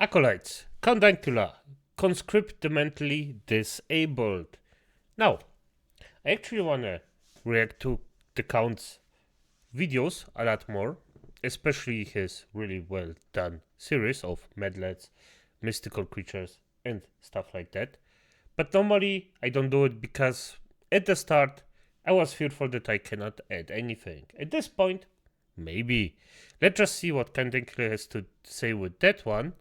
Acolytes, Conduncula, conscript the mentally disabled. Now, I actually want to react to the Count's videos a lot more, especially his really well done series of medlets, mystical creatures, and stuff like that. But normally, I don't do it because at the start, I was fearful that I cannot add anything. At this point, maybe. Let's just see what Conduncula has to say with that one.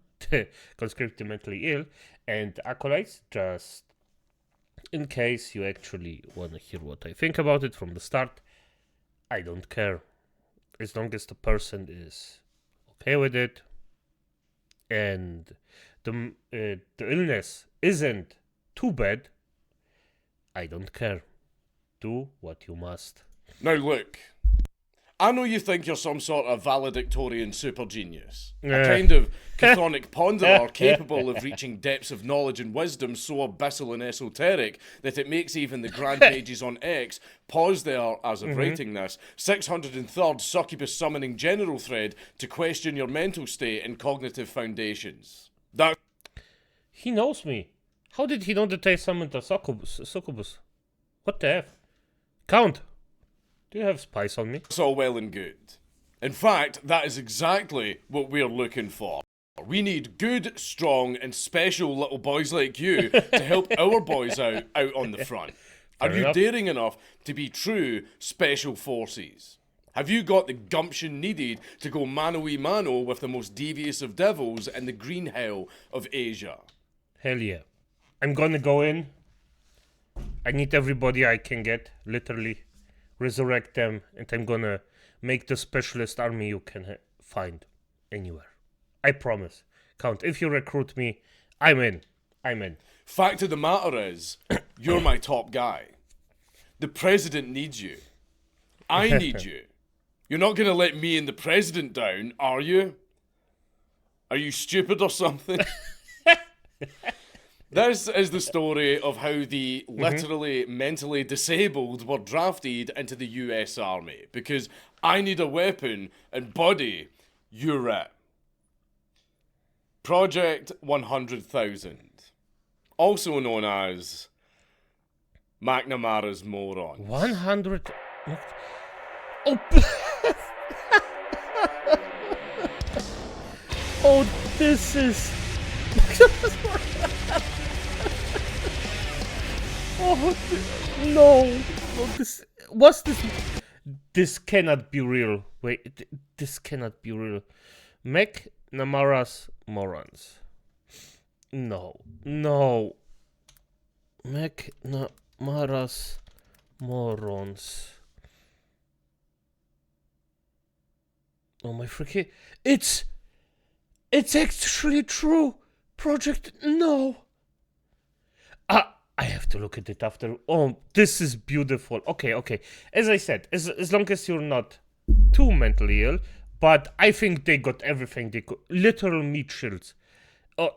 Conscript the mentally ill, and Acolytes, just in case you actually want to hear what I think about it from the start. I don't care. As long as the person is okay with it and the illness isn't too bad, I don't care. Do what you must. Now look, I know you think you're some sort of valedictorian super genius. A kind of chthonic ponderer capable of reaching depths of knowledge and wisdom so abyssal and esoteric that it makes even the grand pages on X pause there, as of writing this, 603rd succubus summoning general thread to question your mental state and cognitive foundations. That He knows me. How did he know that I summoned a succubus? What the F? Count, do you have spice on me? It's all well and good. In fact, that is exactly what we're looking for. We need good, strong, and special little boys like you to help our boys out on the front. Are you daring enough to be true special forces? Have you got the gumption needed to go mano-a-mano with the most devious of devils in the green hell of Asia? Hell yeah. I'm gonna go in. I need everybody I can get, literally. Resurrect them, and I'm gonna make the specialist army you can find anywhere. I promise. Count, if you recruit me, I'm in. I'm in. Fact of the matter is, you're my top guy. The president needs you. I need you. You're not gonna let me and the president down, are you? Are you stupid or something? This is the story of how the literally mentally disabled were drafted into the US Army. Because I need a weapon, and buddy, you're it. Project 100,000. Also known as McNamara's Moron. 100... Oh, oh, this is... Oh, no. No, this... What's this? This cannot be real. Wait, this cannot be real. McNamara's Morons. No. No. McNamara's Morons. Oh my freaking... It's actually true. Project... No. I have to look at it after. Oh, this is beautiful. Okay. As I said, as long as you're not too mentally ill, but I think they got everything they could. Literal meat shields. I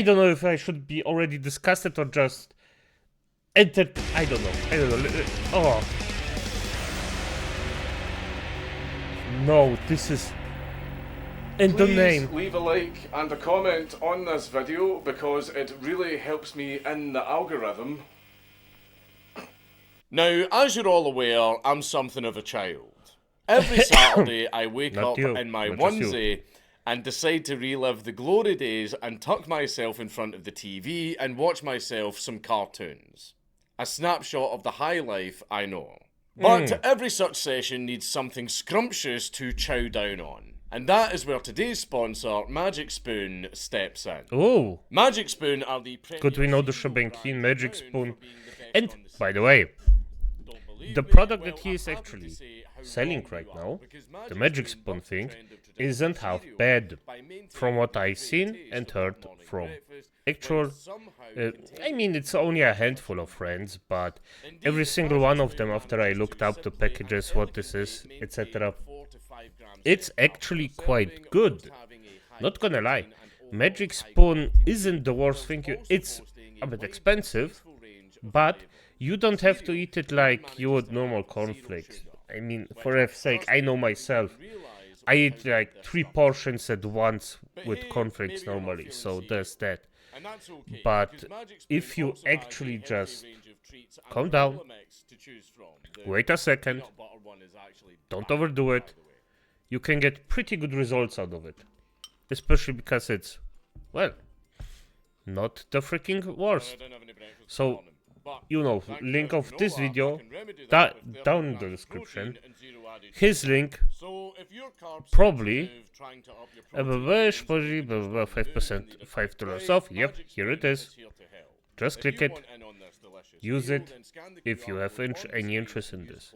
don't know if I should be already discussed it or just entered. I don't know. Oh. No, this is... And the name. Leave a like and a comment on this video because it really helps me in the algorithm. Now, as you're all aware, I'm something of a child. Every Saturday I wake up in my onesie and decide to relive the glory days and tuck myself in front of the TV and watch myself some cartoons. A snapshot of the high life, I know. But every such session needs something scrumptious to chow down on. And that is where today's sponsor, Magic Spoon, steps in. Oh. Magic Spoon are the... Good we know the shebang clean Magic Spoon. And, by the way, the product that he is actually selling right now, the Magic Spoon thing, isn't half bad. From what I've seen and heard from actual... I mean, it's only a handful of friends, but every single one of them, after I looked up the packages, what this is, etc., it's actually quite good. Not gonna lie, Magic Spoon isn't the worst thing. It's a bit expensive, but you don't have to eat it like you would normal cornflakes. I mean, for F's sake, I know myself. I eat like 3 portions at once with cornflakes normally, so there's that. But if you actually just calm down, wait a second, don't overdo it, you can get pretty good results out of it. Especially because it's, well, not the freaking worst. So, you know, link of this video down in the description. His link probably 5% $5 off. Yep, here it is. Just click it, use it if you have any interest in this.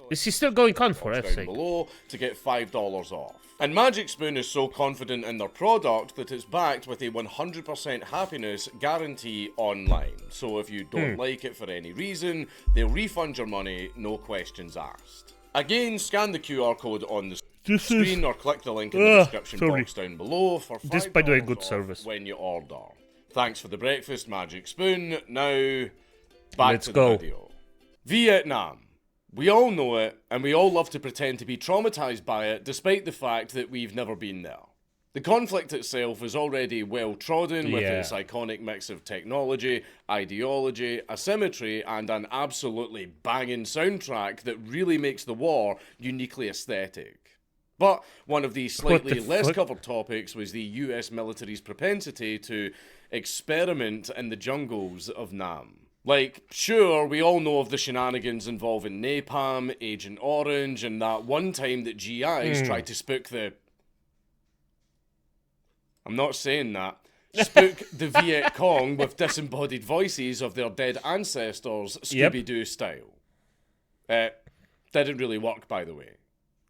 Is he still going on for F's sake? Below to get $5 off. And Magic Spoon is so confident in their product that it's backed with a 100% happiness guarantee online. So if you don't like it for any reason, they'll refund your money, no questions asked. Again, scan the QR code on the screen or click the link in the description box down below for $5 this, by the way, good service when you order. Thanks for the breakfast, Magic Spoon. Now, back to the video. Vietnam. We all know it, and we all love to pretend to be traumatized by it, despite the fact that we've never been there. The conflict itself is already well trodden with its iconic mix of technology, ideology, asymmetry, and an absolutely banging soundtrack that really makes the war uniquely aesthetic. But one of the slightly less covered topics was the US military's propensity to experiment in the jungles of Nam. Like, sure, we all know of the shenanigans involving napalm, Agent Orange, and that one time that GIs tried to spook the... I'm not saying that. Spook the Viet Cong with disembodied voices of their dead ancestors, Scooby-Doo style. Didn't really work, by the way.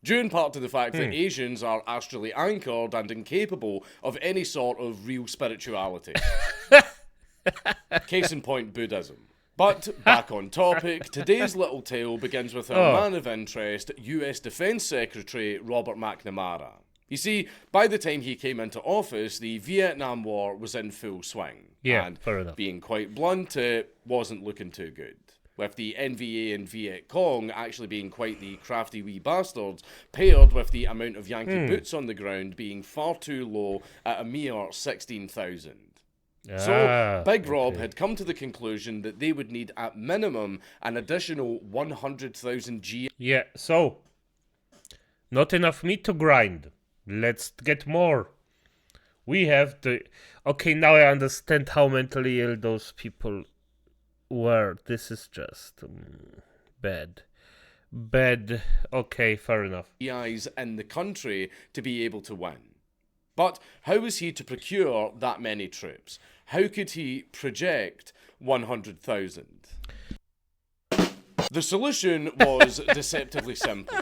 Due in part to the fact that Asians are astrally anchored and incapable of any sort of real spirituality. Case in point, Buddhism. But, back on topic, today's little tale begins with our man of interest, US Defense Secretary Robert McNamara. You see, by the time he came into office, the Vietnam War was in full swing. Yeah, and fair enough. Being quite blunt, it wasn't looking too good. With the NVA and Viet Cong actually being quite the crafty wee bastards, paired with the amount of Yankee boots on the ground being far too low at a mere 16,000. So, Big Rob had come to the conclusion that they would need at minimum an additional 100,000 G. Yeah, so, not enough meat to grind. Let's get more. We have the... Okay, now I understand how mentally ill those people were. This is just bad. Bad. Okay, fair enough. GIs in the country to be able to win. But how was he to procure that many troops? How could he project 100,000? The solution was deceptively simple.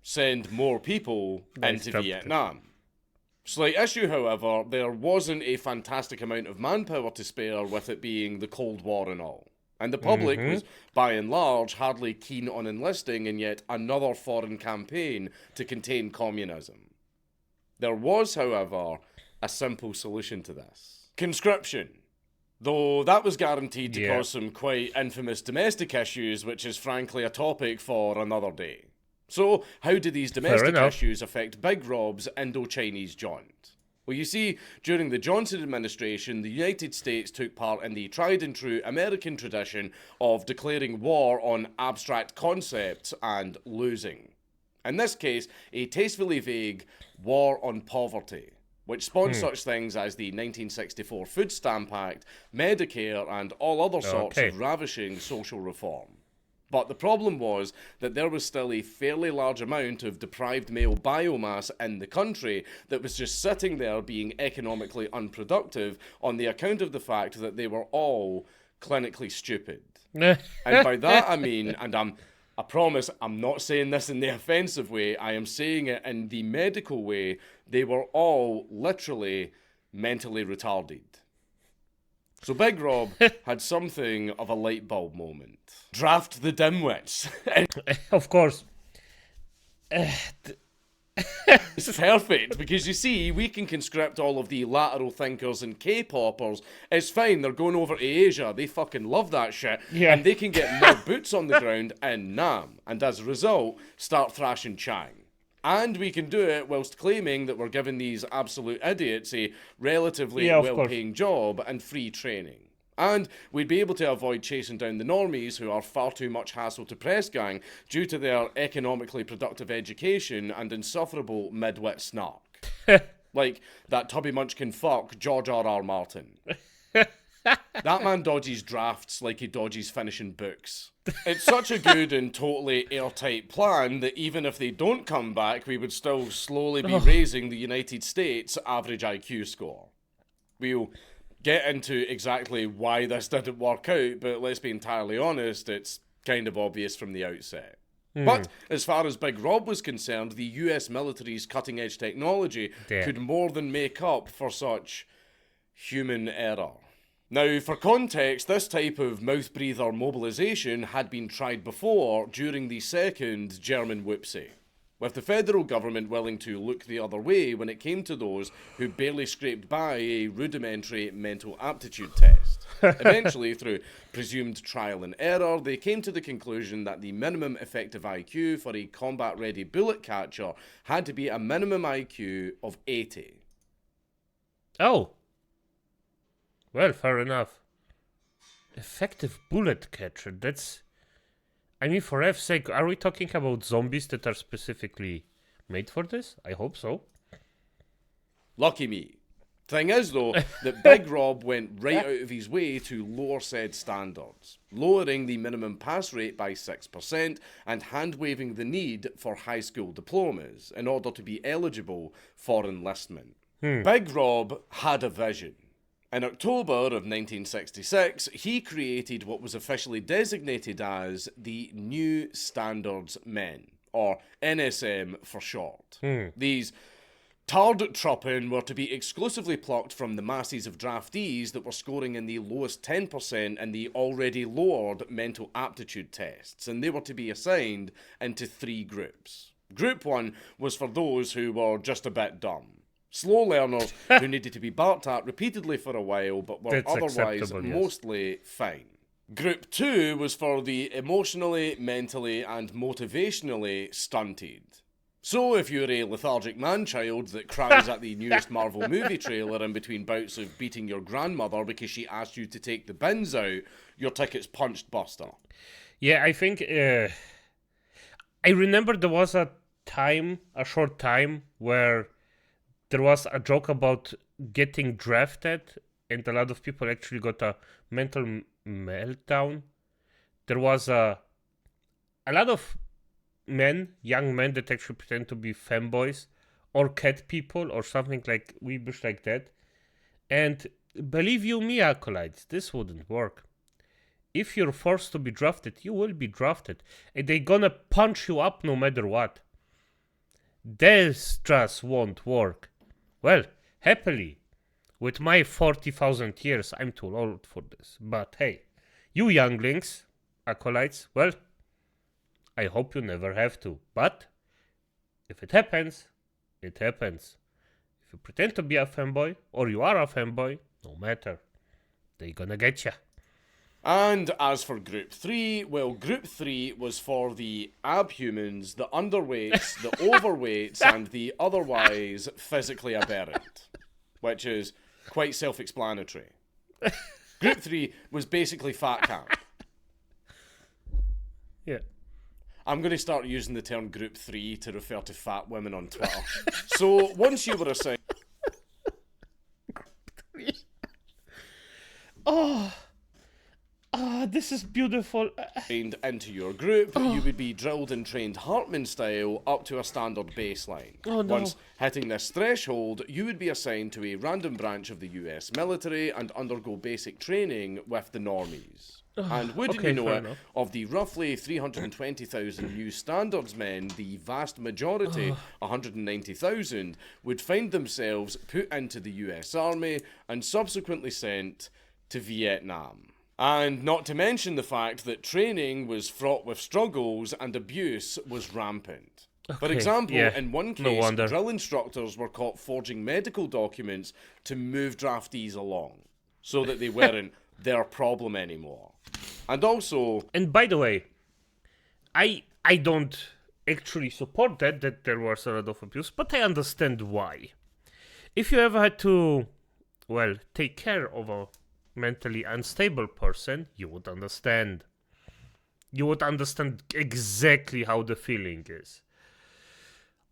Send more people into Vietnam. Slight issue, however, there wasn't a fantastic amount of manpower to spare with it being the Cold War and all. And the public was, by and large, hardly keen on enlisting in yet another foreign campaign to contain communism. There was, however, a simple solution to this. Conscription. Though that was guaranteed to cause some quite infamous domestic issues, which is frankly a topic for another day. So, how do these domestic issues affect Big Rob's Indo-Chinese jaunt? Well, you see, during the Johnson administration, the United States took part in the tried and true American tradition of declaring war on abstract concepts and losing. In this case, a tastefully vague war on poverty, which spawned such things as the 1964 Food Stamp Act, Medicare, and all other sorts of ravishing social reform. But the problem was that there was still a fairly large amount of deprived male biomass in the country that was just sitting there being economically unproductive on the account of the fact that they were all clinically stupid. And by that I mean, and I promise I'm not saying this in the offensive way, I am saying it in the medical way, they were all literally mentally retarded. So Big Rob had something of a light bulb moment. Draft the dimwits. Of course. It's perfect, because you see, we can conscript all of the lateral thinkers and K-poppers. It's fine, they're going over to Asia, they fucking love that shit, and they can get more boots on the ground in Nam, and as a result, start thrashing Chang. And we can do it whilst claiming that we're giving these absolute idiots a relatively Yeah, of well-paying job and free training. And we'd be able to avoid chasing down the normies who are far too much hassle to press gang due to their economically productive education and insufferable mid-wit snark. Like that tubby munchkin fuck George R.R. Martin. That man dodges drafts like he dodges finishing books. It's such a good and totally airtight plan that even if they don't come back, we would still slowly be raising the United States' average IQ score. We'll get into exactly why this didn't work out, but let's be entirely honest, it's kind of obvious from the outset. But as far as Big Rob was concerned, the US military's cutting-edge technology could more than make up for such human error. Now, for context, this type of mouth-breather mobilisation had been tried before during the second German whoopsie, with the federal government willing to look the other way when it came to those who barely scraped by a rudimentary mental aptitude test. Eventually, through presumed trial and error, they came to the conclusion that the minimum effective IQ for a combat-ready bullet catcher had to be a minimum IQ of 80. Oh. Well, fair enough. Effective bullet catcher, that's... I mean, for F's sake, are we talking about zombies that are specifically made for this? I hope so. Lucky me. Thing is, though, that Big Rob went right out of his way to lower said standards, lowering the minimum pass rate by 6% and hand-waving the need for high school diplomas in order to be eligible for enlistment. Big Rob had a vision. In October of 1966, he created what was officially designated as the New Standards Men, or NSM for short. These Tardtruppen were to be exclusively plucked from the masses of draftees that were scoring in the lowest 10% in the already lowered mental aptitude tests, and they were to be assigned into 3 groups. Group 1 was for those who were just a bit dumb. Slow learners who needed to be barked at repeatedly for a while, but were otherwise mostly fine. Group 2 was for the emotionally, mentally, and motivationally stunted. So if you're a lethargic man-child that cries at the newest Marvel movie trailer in between bouts of beating your grandmother because she asked you to take the bins out, your ticket's punched, buster. Yeah, I think... I remember there was a short time, where there was a joke about getting drafted, and a lot of people actually got a mental meltdown. There was a lot of young men that actually pretend to be femboys or cat people or something like weebish like that. And believe you me, acolytes, this wouldn't work. If you're forced to be drafted, you will be drafted, and they're gonna punch you up no matter what. This just won't work. Well, happily, with my 40,000 years, I'm too old for this. But hey, you younglings, acolytes, well, I hope you never have to. But if it happens, it happens. If you pretend to be a fanboy, or you are a fanboy, no matter. They're gonna get ya. And as for Group 3, well, Group 3 was for the abhumans, the underweights, the overweights, and the otherwise physically aberrant, which is quite self-explanatory. Group 3 was basically fat camp. Yeah. I'm going to start using the term Group 3 to refer to fat women on Twitter. So once you were assigned... This is beautiful. into your group, you would be drilled and trained Hartman style up to a standard baseline. Oh, no. Once hitting this threshold, you would be assigned to a random branch of the US military and undergo basic training with the normies. And wouldn't you know it, of the roughly 320,000 new standards men, the vast majority, 190,000, would find themselves put into the US Army and subsequently sent to Vietnam. And not to mention the fact that training was fraught with struggles and abuse was rampant. For example, in one case, drill instructors were caught forging medical documents to move draftees along, so that they weren't their problem anymore. And also... And by the way, I don't actually support that there was a lot of abuse, but I understand why. If you ever had to, well, take care of a mentally unstable person, you would understand. You would understand exactly how the feeling is.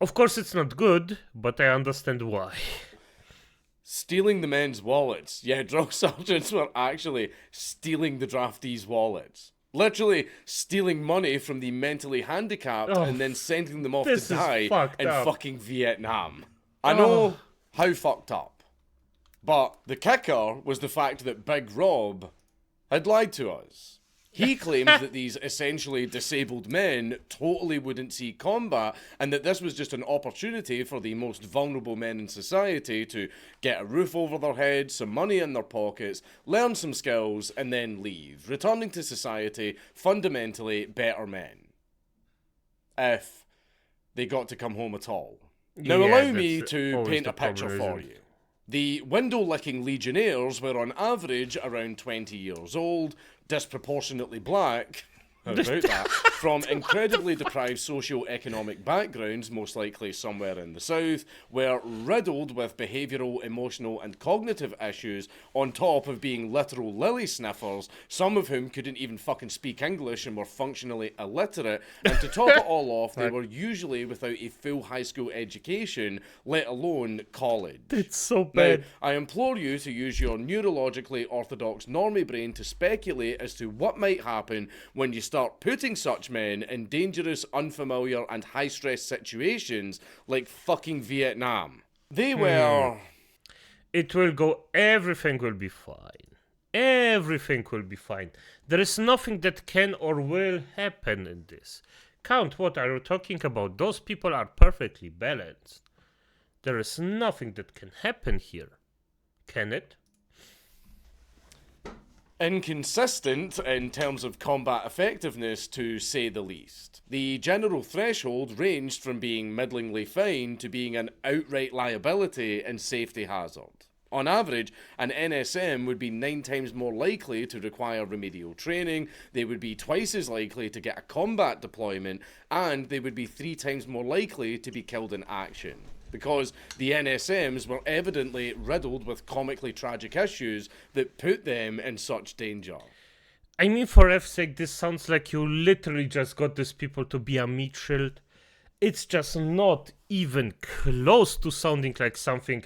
Of course, it's not good, but I understand why. Stealing the men's wallets. Yeah, drill sergeants were actually stealing the draftees' wallets. Literally stealing money from the mentally handicapped and then sending them off to die in fucking Vietnam. I know how fucked up. But the kicker was the fact that Big Rob had lied to us. He claimed that these essentially disabled men totally wouldn't see combat and that this was just an opportunity for the most vulnerable men in society to get a roof over their heads, some money in their pockets, learn some skills, and then leave, returning to society fundamentally better men. If they got to come home at all. Now allow me to paint a picture for you. The window-licking legionnaires were on average around 20 years old, disproportionately black, how about that, from incredibly deprived socio-economic backgrounds, most likely somewhere in the south, were riddled with behavioural, emotional and cognitive issues on top of being literal lily sniffers, some of whom couldn't even fucking speak English and were functionally illiterate, and to top it all off, they were usually without a full high school education, let alone college. It's so bad. Now, I implore you to use your neurologically orthodox normie brain to speculate as to what might happen when you start putting such men in dangerous, unfamiliar and high-stress situations like fucking Vietnam. They were... It will go, everything will be fine. Everything will be fine. There is nothing that can or will happen in this. Count, what are you talking about? Those people are perfectly balanced. There is nothing that can happen here. Can it? Inconsistent in terms of combat effectiveness, to say the least. The general threshold ranged from being middlingly fine to being an outright liability and safety hazard. On average, an NSM would be 9 times more likely to require remedial training, they would be twice as likely to get a combat deployment, and they would be 3 times more likely to be killed in action. Because the NSMs were evidently riddled with comically tragic issues that put them in such danger. I mean, for F's sake, this sounds like you literally just got these people to be a meat shield. It's just not even close to sounding like something,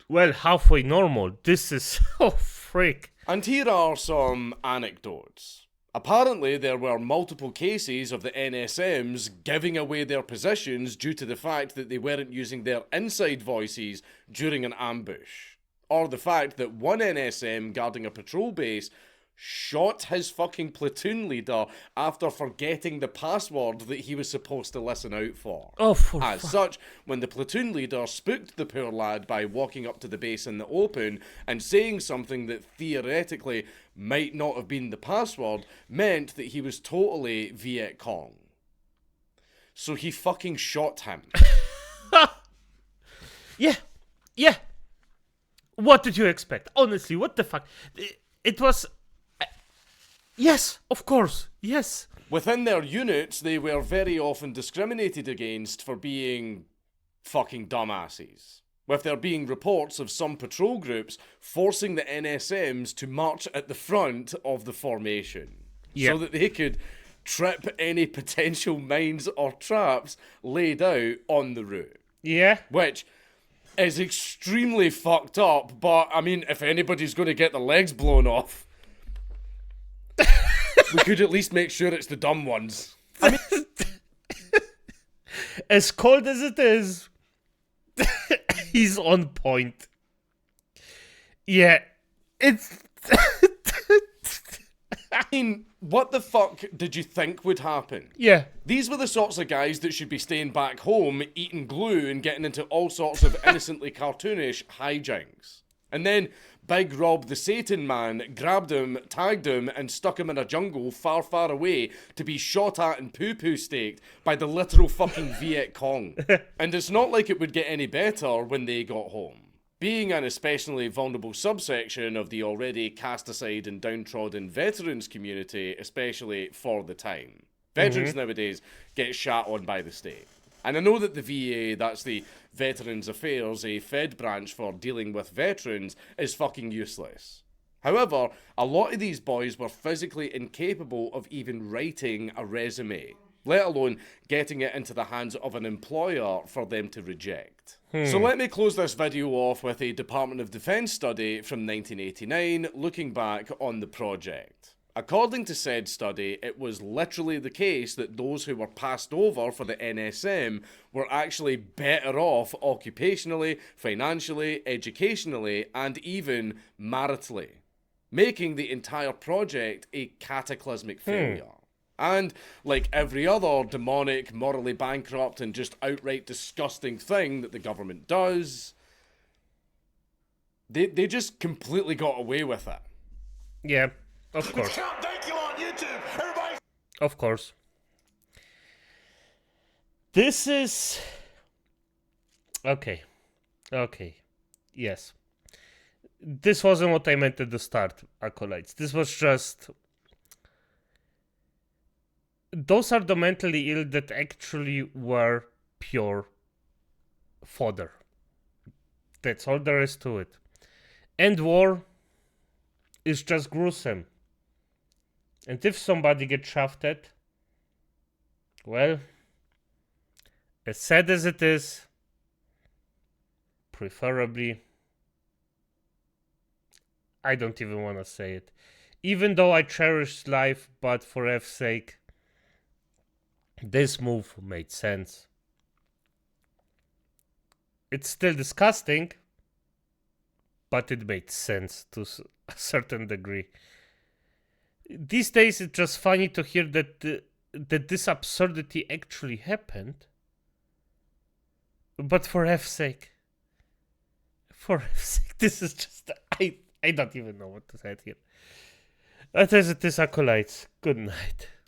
well, halfway normal. This is, oh frick. And here are some anecdotes. Apparently, there were multiple cases of the NSMs giving away their positions due to the fact that they weren't using their inside voices during an ambush. Or the fact that one NSM guarding a patrol base shot his fucking platoon leader after forgetting the password that he was supposed to listen out for. As such, when the platoon leader spooked the poor lad by walking up to the base in the open and saying something that theoretically might not have been the password, meant that he was totally Viet Cong. So he fucking shot him. Yeah. What did you expect? Honestly, what the fuck? It was... Yes, of course, yes. Within their units, they were very often discriminated against for being fucking dumbasses. With there being reports of some patrol groups forcing the NSMs to march at the front of the formation. So that they could trip any potential mines or traps laid out on the route. Yeah. Which is extremely fucked up, but I mean, if anybody's going to get their legs blown off, we could at least make sure it's the dumb ones. I mean, as cold as it is, he's on point. Yeah, it's... I mean, what the fuck did you think would happen? Yeah. These were the sorts of guys that should be staying back home, eating glue and getting into all sorts of innocently cartoonish hijinks. And then Big Rob the Satan Man grabbed him, tagged him, and stuck him in a jungle far, far away to be shot at and poo-poo staked by the literal fucking Viet Cong. And it's not like it would get any better when they got home. Being an especially vulnerable subsection of the already cast aside and downtrodden veterans community, especially for the time. Veterans nowadays get shat on by the state. And I know that the VA, that's the Veterans Affairs, a Fed branch for dealing with veterans, is fucking useless. However, a lot of these boys were physically incapable of even writing a resume, let alone getting it into the hands of an employer for them to reject. So let me close this video off with a Department of Defense study from 1989 looking back on the project. According to said study, it was literally the case that those who were passed over for the NSM were actually better off occupationally, financially, educationally, and even maritally, making the entire project a cataclysmic failure. And like every other demonic, morally bankrupt, and just outright disgusting thing that the government does, they just completely got away with it. Yeah, of course. Of course. This is... Okay. Yes. This wasn't what I meant at the start, Acolytes. This was just... Those are the mentally ill that actually were pure fodder. That's all there is to it. And war is just gruesome. And if somebody gets shafted, well, as sad as it is, preferably, I don't even want to say it. Even though I cherish life, but for F's sake, this move made sense. It's still disgusting, but it made sense to a certain degree. These days, it's just funny to hear that that this absurdity actually happened. But for F's sake, this is just... I don't even know what to say here. That is it, Acolytes. Good night.